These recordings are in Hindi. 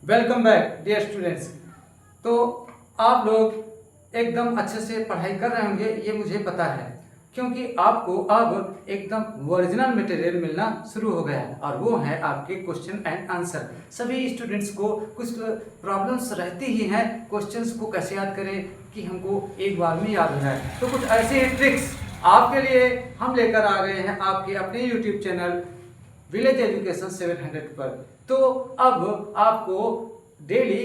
Welcome back dear students. तो आप लोग एकदम अच्छे से पढ़ाई कर रहे होंगे, ये मुझे पता है, क्योंकि आपको अब एकदम ओरिजिनल मटेरियल मिलना शुरू हो गया है और वो है आपके क्वेश्चन एंड आंसर। सभी स्टूडेंट्स को कुछ प्रॉब्लम्स रहती ही हैं, क्वेश्चंस को कैसे याद करें कि हमको एक बार में याद हो जाए। तो कुछ ऐसे ट्रिक्स आपके लिए हम लेकर आ गए हैं आपके अपने यूट्यूब चैनल विलेज एजुकेशन 700 पर। तो अब आपको डेली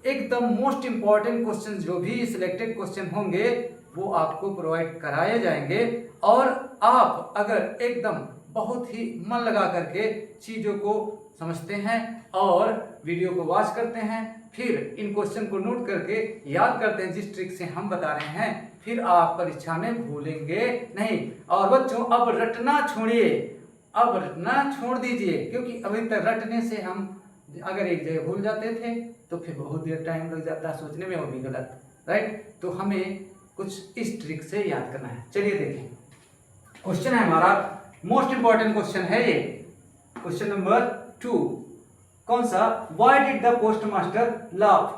एकदम मोस्ट इम्पॉर्टेंट क्वेश्चन, जो भी सिलेक्टेड क्वेश्चन होंगे वो आपको प्रोवाइड कराए जाएंगे और आप अगर एकदम बहुत ही मन लगा करके चीज़ों को समझते हैं और वीडियो को वॉच करते हैं, फिर इन क्वेश्चन को नोट करके याद करते हैं जिस ट्रिक से हम बता रहे हैं, फिर आप परीक्षा में भूलेंगे नहीं। और बच्चों अब रटना छोड़िए, अब रटना छोड़ दीजिए, क्योंकि अभी तक रटने से हम अगर एक जगह भूल जाते थे तो फिर बहुत देर टाइम लग जाता है सोचने में, वो भी गलत, राइट। तो हमें कुछ इस ट्रिक से याद करना है। चलिए देखें, क्वेश्चन है हमारा मोस्ट इंपॉर्टेंट क्वेश्चन है ये, क्वेश्चन नंबर 2। कौन सा? Why did the post master laugh?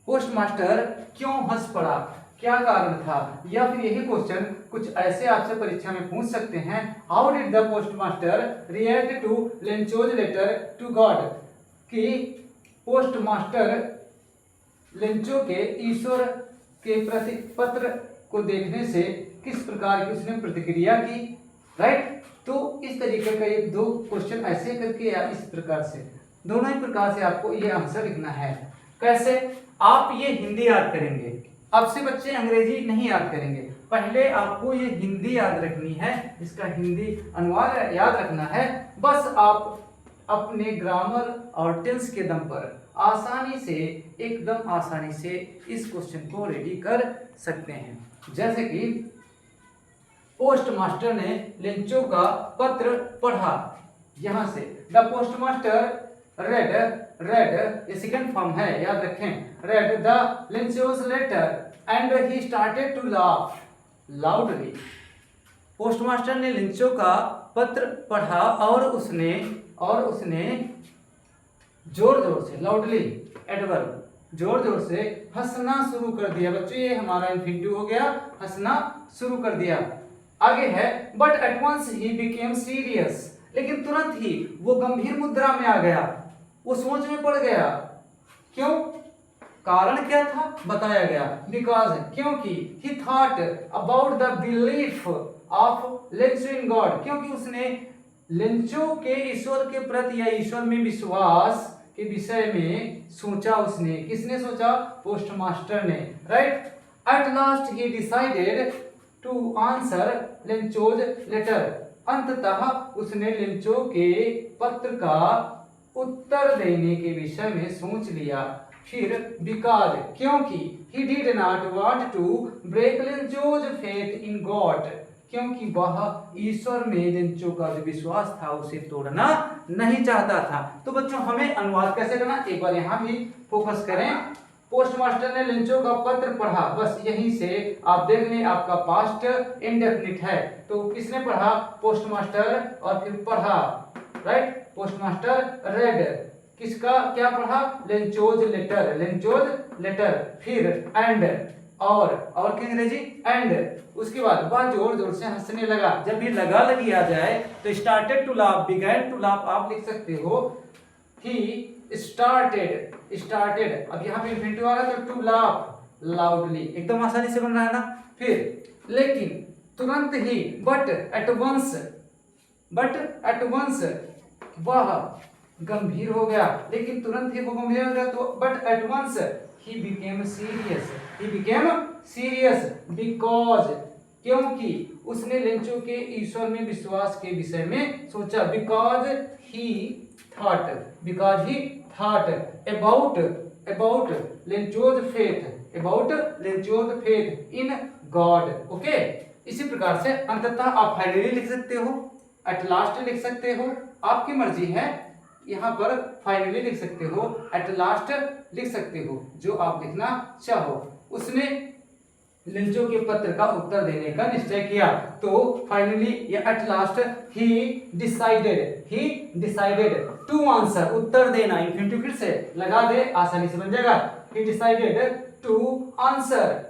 Post master क्यों हंस पड़ा, क्या कारण था? या फिर यही क्वेश्चन कुछ ऐसे आपसे परीक्षा में पूछ सकते हैं, how did the post master react to Lencho's letter to God? कि पोस्ट मास्टर लेंचो के ईश्वर के प्रति पत्र को देखने से किस प्रकार की उसने प्रतिक्रिया की, राइट। तो इस तरीके का एक दो क्वेश्चन ऐसे करके या इस प्रकार से, दोनों ही प्रकार से आपको ये आंसर लिखना है। कैसे? आप ये हिंदी याद करेंगे, अब से बच्चे अंग्रेजी नहीं याद करेंगे, पहले आपको ये हिंदी याद रखनी है, इसका हिंदी अनुवाद याद रखना है। बस आप अपने ग्रामर और टेंस के दम पर आसानी से, एकदम आसानी से इस क्वेश्चन को रेडी कर सकते हैं। जैसे कि पोस्ट मास्टर ने लेंचो का पत्र पढ़ा, यहां से the post master red, red ये सेकंड फॉर्म है, याद रखें, read the Lencho's letter and he started to laugh loudly। Postmaster ने लिंचो का पत्र पढ़ा और उसने जोर जोर से, लाउडली एडवर्ब, जोर जोर से हंसना शुरू कर दिया। बच्चों ये हमारा इन्फिनिटिव हो गया, हंसना शुरू कर दिया। आगे है but at once he became serious, लेकिन तुरंत ही वो गंभीर मुद्रा में आ गया, वो सोच में पड़ गया। क्यों? कारण क्या था बताया गया, बिकॉज क्योंकि ही thought about the belief of Lencho in God, क्योंकि उसने लेंचो के ईश्वर के प्रति या ईश्वर में विश्वास के विषय में सोचा। उसने, किसने सोचा? पोस्ट मास्टर ने, right. At last he decided to answer Lencho's letter, अंततः उसने लेंचो के पत्र का उत्तर देने के विषय में सोच लिया। फिर बिकॉज क्योंकि he did not want to break Lencho's faith in God, क्योंकि वह ईश्वर में लेंचो का जो विश्वास था उसे तोड़ना नहीं चाहता था। तो बच्चों हमें अनुवाद कैसे करना, एक बार यहाँ भी फोकस करें। पोस्ट मास्टर ने लेंचो का पत्र पढ़ा, बस यहीं से आप देख लें आपका पास्ट इंडेफिनिट है। तो किसने पढ़ा? पोस्ट मास्टर, और फिर पढ़ा, राइट। पोस्ट मास्टर रेड, किसका क्या पढ़ा? Lencho's letter, Lencho's letter. फिर एंड, और की अंग्रेजी एंड। उसके बाद वह जोर जोर से हंसने लगा। जब भी लगा लगी आ जाए तो started to laugh, began to laugh आप लिख सकते हो। ही स्टार्टेड, स्टार्टेड, अब यहाँ पे इन्फिनिटिव आ रहा तो टू लाफ लाउडली, एकदम आसानी से बन रहा है ना। फिर लेकिन तुरंत ही, बट एट वंस वह गंभीर हो गया, लेकिन तुरंत ही वो गंभीर हो गया। तो but at once he became serious, because क्योंकि उसने लेंचो के ईश्वर में विश्वास के विषय में सोचा। Because he thought about Lencho's faith in God. Okay, इसी प्रकार से अंततः आप फाइनली लिख सकते हो, एट लास्ट लिख सकते हो, आपकी मर्जी है। यहाँ पर फाइनली लिख सकते हो, एट लास्ट लिख सकते हो, जो आप लिखना चाहो। उसने लेंचो के पत्र का उत्तर देने का निश्चय किया। तो फाइनली या at last he decided to answer, उत्तर देना, इंफिनिटिव फिर से लगा दे, आसानी से बन जाएगा। He decided to answer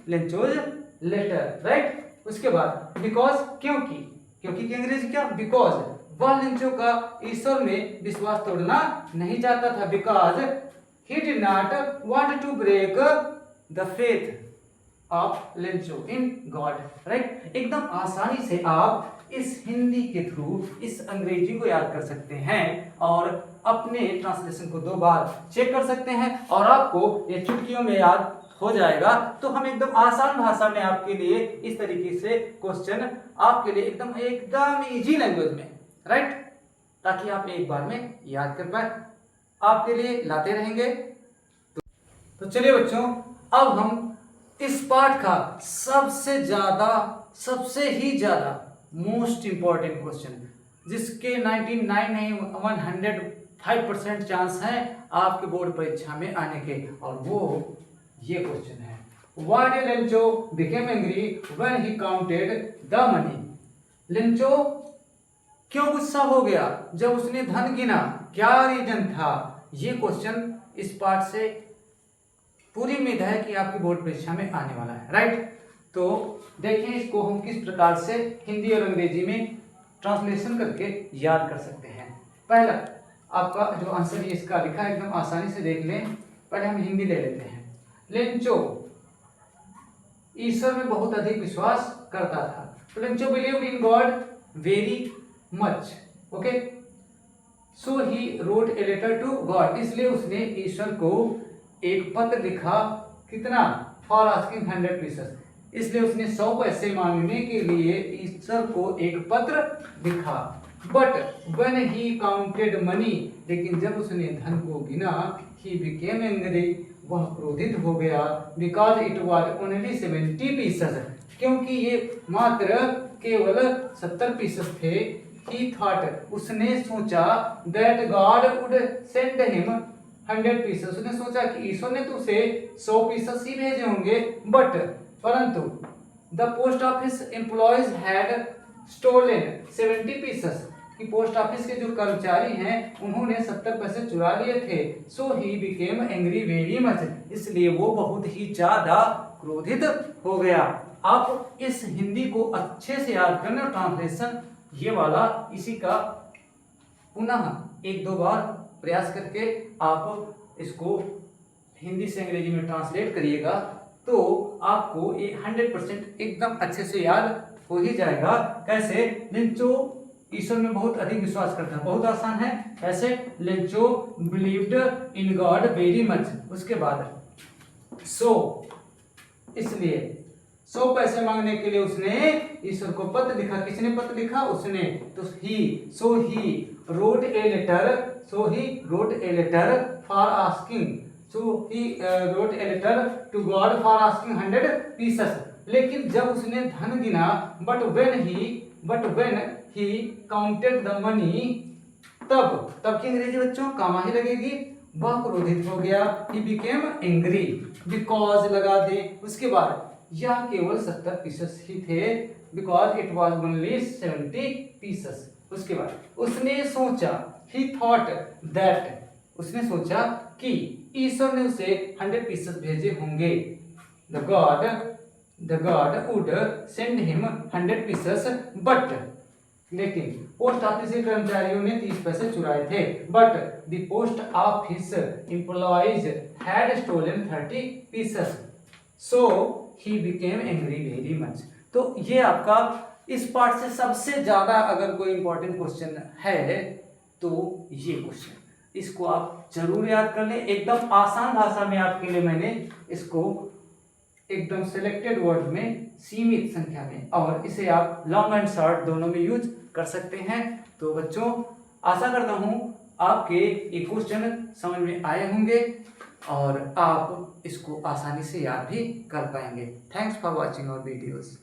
Lencho's letter, right. उसके बाद बिकॉज, क्योंकि, क्योंकि की अंग्रेजी क्या, बिकॉज, वह लेंचो का ईश्वर में विश्वास तोड़ना नहीं चाहता था, because he did not want to break the faith of Lencho in God, right. एकदम आसानी से आप इस हिंदी के थ्रू इस अंग्रेजी को याद कर सकते हैं और अपने ट्रांसलेशन को 2 बार चेक कर सकते हैं और आपको ये चुटकियों में याद हो जाएगा। तो हम एकदम आसान भाषा में आपके लिए इस तरीके से क्वेश्चन आपके लिए एकदम इजी लैंग्वेज में, राइट, ताकि आप एक बार में याद कर पाए, आपके लिए लाते रहेंगे। तो चलिए बच्चों, अब हम इस पाठ का सबसे ही ज्यादा मोस्ट इंपॉर्टेंट क्वेश्चन, जिसके 99 नहीं 105% चांस हैं आपके बोर्ड परीक्षा में आने के, और वो ये क्वेश्चन है, why did Lencho became angry when he counted the money. Lencho क्यों गुस्सा हो गया जब उसने धन गिना, क्या रीजन था। ये क्वेश्चन इस पाठ से पूरी उम्मीद है कि आपकी बोर्ड परीक्षा में आने वाला है, राइट। तो देखिए इसको हम किस प्रकार से हिंदी और अंग्रेजी में ट्रांसलेशन करके याद कर सकते हैं। पहला आपका जो आंसर ये इसका लिखा है, एकदम आसानी से देख लें। पहले हम हिंदी ले लेते हैं। लेंचो ईश्वर में बहुत अधिक विश्वास करता था, तो Lencho believed in God very much, okay. So he wrote a letter to God, इसलिए उसने ईश्वर को एक पत्र लिखा, कितना, फॉर आस्किंग 100 पीसेस, इसलिए उसने 100 पैसे मांगने के लिए ईश्वर को एक पत्र लिखा। But when he counted money, लेकिन जब उसने धन को गिना, ही बिकेम एंग्री, वह क्रोधित हो गया, because it was only 70 pieces, क्योंकि ये मात्र केवल 70 पीसेस थे। ही थॉट, उसने सोचा, that God would send him 100 pieces, उसने सोचा कि ईश्वर ने तो उसे 100 पीसेस ही भेजे होंगे, बट परंतु the post office employees had stolen 70 pieces, कि पोस्ट ऑफिस के जो कर्मचारी हैं उन्होंने 70 पैसे चुरा लिए थे। So he became angry very much, इसलिए वो बहुत ही ज्यादा क्रोधित हो गया। आप इस हिंदी को अच्छे से याद करना, ट्रांसलेशन ये वाला इसी का पुनः 1-2 बार प्रयास करके आप इसको हिंदी से अंग्रेजी में ट्रांसलेट करिएगा, तो आपको ये 100% एकदम अच्छे से याद हो ही जाएगा। कैसे, लेंचो ईश्वर में बहुत अधिक विश्वास करता है, बहुत आसान है। कैसे, Lencho believed in God very much, उसके बाद सो, इसलिए 100 पैसे मांगने के लिए उसने ईश्वर को पत्र लिखा। किसने पत्र लिखा, उसने, तो so he wrote a letter for asking, wrote a letter to God for asking 100 pieces, लेकिन जब उसने धन गिना, but when he counted the money, तब की अंग्रेजी बच्चों कामा ही लगेगी, वह क्रोधित हो गया। ही बिकेम एंग्री, बिकॉज लगा दे, उसके बाद यह केवल 70 पीसेस ही थे, because it was only 70 pieces. उसके बाद उसने सोचा, ही थॉट दैट, उसने सोचा कि ईश्वर ने उसे 100 पीसेस भेजे होंगे। The God would send him 100 pieces, but, लेकिन पोस्ट ऑफिस के कर्मचारियों ने 30 पैसे चुराए थे। But the post office employees had stolen 30 pieces, so he became angry very much. तो ये आपका इस पार्ट से सबसे ज्यादा अगर कोई इंपॉर्टेंट क्वेश्चन है तो ये क्वेश्चन, इसको आप जरूर याद कर लें। एकदम आसान भाषा में आपके लिए मैंने इसको एकदम सिलेक्टेड वर्ड में, सीमित संख्या में, और इसे आप लॉन्ग एंड शॉर्ट दोनों में यूज कर सकते हैं। तो बच्चों, आशा करता हूं आपके ये क्वेश्चन समझ में आए होंगे और आप इसको आसानी से याद भी कर पाएंगे। Thanks for watching our videos.